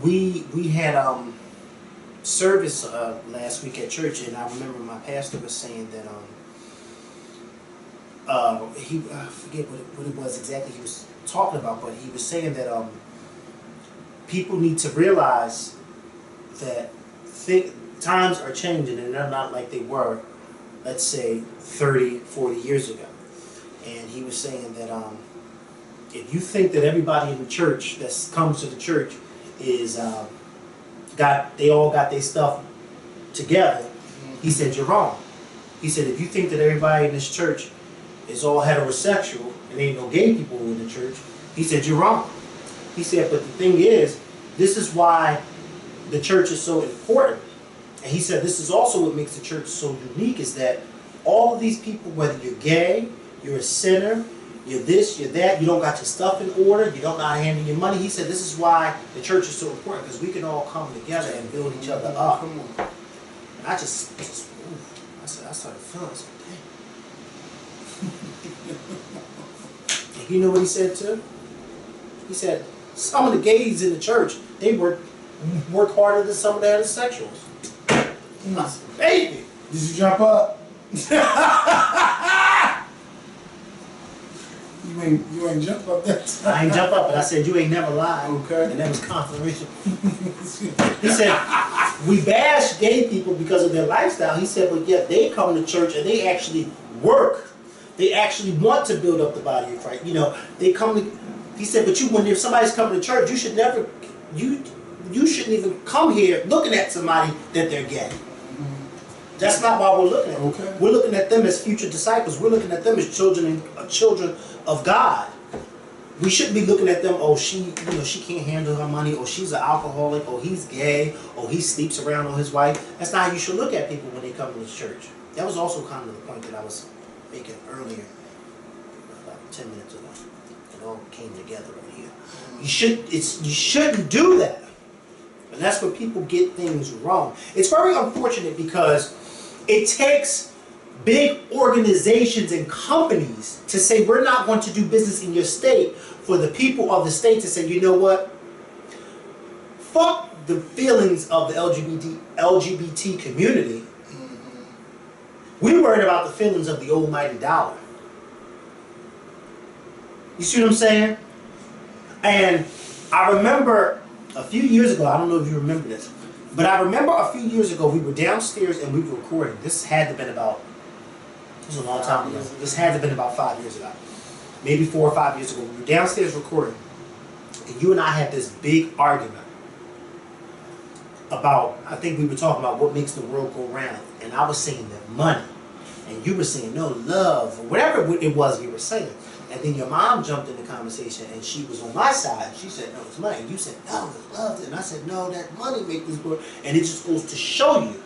Speaker 5: We had service last week at church, and I remember my pastor was saying that I forget what it was exactly he was talking about, but he was saying that people need to realize that times are changing, and they're not like they were, let's say, 30, 40 years ago. And he was saying that if you think that everybody in the church that comes to the church is they all got their stuff together, he said, you're wrong. He said, if you think that everybody in this church is all heterosexual and ain't no gay people in the church, he said, you're wrong. He said, but the thing is, this is why the church is so important. And he said, this is also what makes the church so unique, is that all of these people, whether you're gay, you're a sinner, you're this, you're that, you don't got your stuff in order, you don't know how to handle your money. He said, this is why the church is so important, because we can all come together and build each other up. And I just I started feeling, I said, damn. You know what he said too? He said, some of the gays in the church, they work harder than some of the heterosexuals. I said, baby.
Speaker 3: Did you jump up? You ain't jump up that time.
Speaker 5: I ain't jump up, but I said, you ain't never lied.
Speaker 3: Okay.
Speaker 5: And that was confirmation. He said, we bash gay people because of their lifestyle. He said, but yet they come to church and they actually work. They actually want to build up the body of Christ. You know, they come to, he said, but when somebody's coming to church, you should never, you shouldn't even come here looking at somebody that they're gay. That's not why we're looking at them.
Speaker 3: Okay.
Speaker 5: We're looking at them as future disciples. We're looking at them as children of God. We shouldn't be looking at them, oh, she can't handle her money, or she's an alcoholic, or he's gay, or he sleeps around on his wife. That's not how you should look at people when they come to this church. That was also kind of the point that I was making earlier, about 10 minutes ago. It all came together right here. You shouldn't do that. And that's where people get things wrong. It's very unfortunate because it takes big organizations and companies to say, we're not going to do business in your state, for the people of the state to say, you know what? Fuck the feelings of the LGBT community. We worried about the feelings of the almighty dollar. You see what I'm saying? And I remember a few years ago, I don't know if you remember this, but I remember a few years ago we were downstairs and we were recording. This had to have been about, it was a long time ago. This had to have been about 5 years ago. maybe 4 or 5 years ago. We were downstairs recording, and you and I had this big argument about, I think we were talking about what makes the world go round. And I was saying that money. And you were saying, no, love, or whatever it was we were saying. And then your mom jumped in the conversation, and she was on my side. She said, no, it's money. And you said, no, it's love. And I said, no, that money makes this world. And it just goes to show you,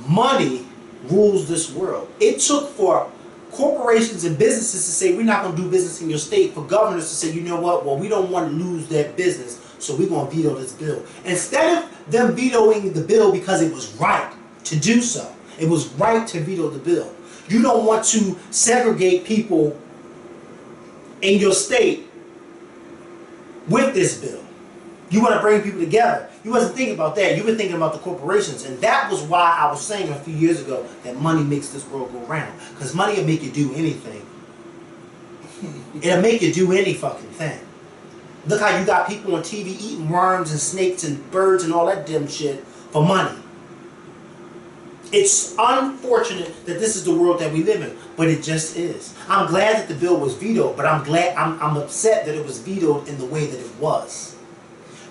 Speaker 5: money rules this world. It took for corporations and businesses to say, we're not going to do business in your state, for governors to say, you know what, well, we don't want to lose that business, so we're going to veto this bill. Instead of them vetoing the bill because it was right to do so, it was right to veto the bill. You don't want to segregate people in your state with this bill. You want to bring people together. You wasn't thinking about that. You were thinking about the corporations. And that was why I was saying a few years ago that money makes this world go round. Because money will make you do anything. It'll make you do any fucking thing. Look how you got people on TV eating worms and snakes and birds and all that dumb shit for money. It's unfortunate that this is the world that we live in, but it just is. I'm glad that the bill was vetoed, but I'm upset that it was vetoed in the way that it was.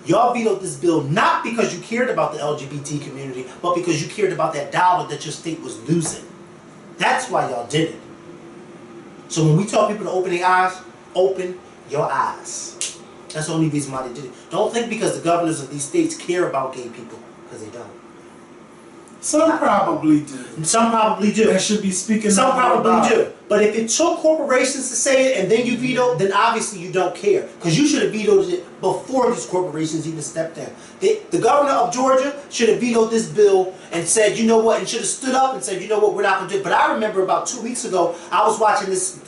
Speaker 5: Y'all vetoed this bill not because you cared about the LGBT community, but because you cared about that dollar that your state was losing. That's why y'all did it. So when we tell people to open their eyes, open your eyes. That's the only reason why they did it. Don't think because the governors of these states care about gay people, because they don't.
Speaker 3: Some probably do.
Speaker 5: Some probably do.
Speaker 3: That should be speaking.
Speaker 5: Some probably do. But if it took corporations to say it and then you vetoed, then obviously you don't care. Because you should have vetoed it before these corporations even stepped in. The governor of Georgia should have vetoed this bill and said, you know what, and should have stood up and said, you know what, we're not going to do it. But I remember about 2 weeks ago, I was watching this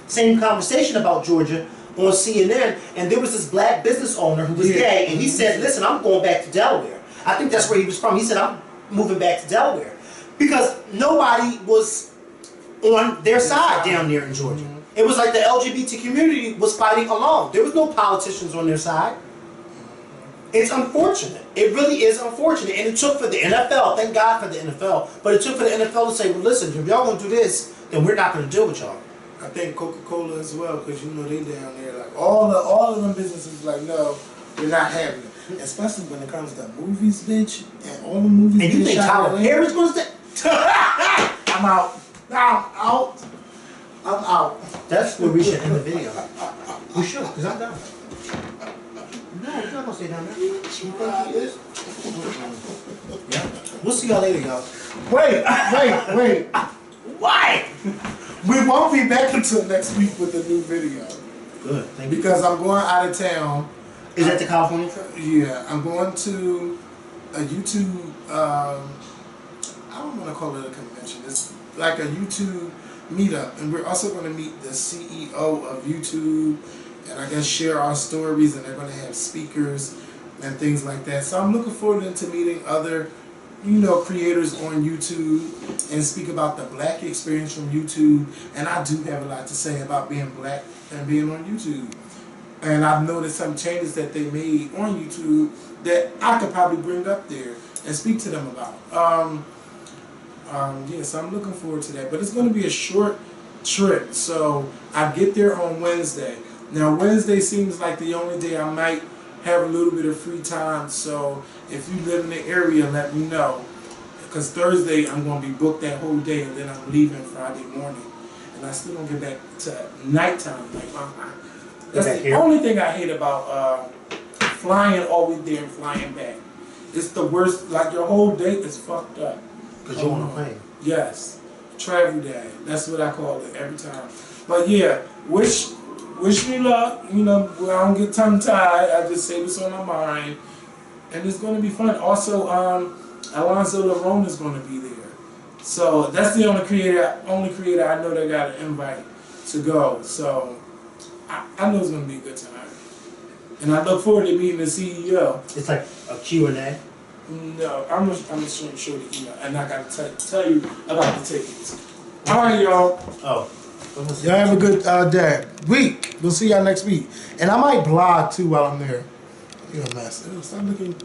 Speaker 5: same conversation about Georgia on CNN, and there was this black business owner who was gay, and he said, listen, I'm going back to Delaware. I think that's where he was from. He said, I'm moving back to Delaware. Because nobody was on their side down there in Georgia. It was like the LGBT community was fighting alone. There was no politicians on their side. It's unfortunate. It really is unfortunate. And it took for the NFL, thank God for the NFL, but it took for the NFL to say, well, listen, if y'all going to do this, then we're not going to deal with y'all.
Speaker 3: I think Coca-Cola as well, because you know they down there, like all of them businesses like, no, we're not having it. Especially when it comes to movies, bitch, and all the movies.
Speaker 5: And you think Tyler Perry's going to stay?
Speaker 3: I'm out. I'm out.
Speaker 5: That's where we should end the video. We should, because I'm done. No, he's not going to stay down there. You think he is? Yeah. We'll see y'all later, y'all.
Speaker 3: Wait. Why? We won't be back until next week with a new video.
Speaker 5: Good. Thank you.
Speaker 3: Because I'm going out of town.
Speaker 5: Is that the California trip?
Speaker 3: Yeah, I'm going to a YouTube, I don't want to call it a convention. It's like a YouTube meetup. And we're also going to meet the CEO of YouTube and I guess share our stories, and they're going to have speakers and things like that. So I'm looking forward to meeting other, creators on YouTube and speak about the black experience from YouTube. And I do have a lot to say about being black and being on YouTube. And I've noticed some changes that they made on YouTube that I could probably bring up there and speak to them about. So I'm looking forward to that. But it's going to be a short trip. So I get there on Wednesday. Now Wednesday seems like the only day I might have a little bit of free time. So if you live in the area, let me know. Because Thursday I'm going to be booked that whole day, and then I'm leaving Friday morning. And I still don't get back to nighttime. That's the only thing I hate about flying all week there and flying back. It's the worst. Like your whole day is fucked up.
Speaker 5: Because you're on a plane.
Speaker 3: Yes. Travel day. That's what I call it every time. But yeah, wish me luck. I don't get tongue tied. I just say what's on my mind. And it's going to be fun. Also, Alonzo Lerone is going to be there. So that's the only creator I know that got an invite to go. So I know it's going to be a good time. And I look forward to meeting the CEO.
Speaker 5: It's like a Q&A?
Speaker 3: No, I'm just show the email. And I got to tell you about the tickets. All right, y'all.
Speaker 5: Oh.
Speaker 3: Y'all have a good week. We'll see y'all next week. And I might blog too while I'm there. You're a mess. Stop looking.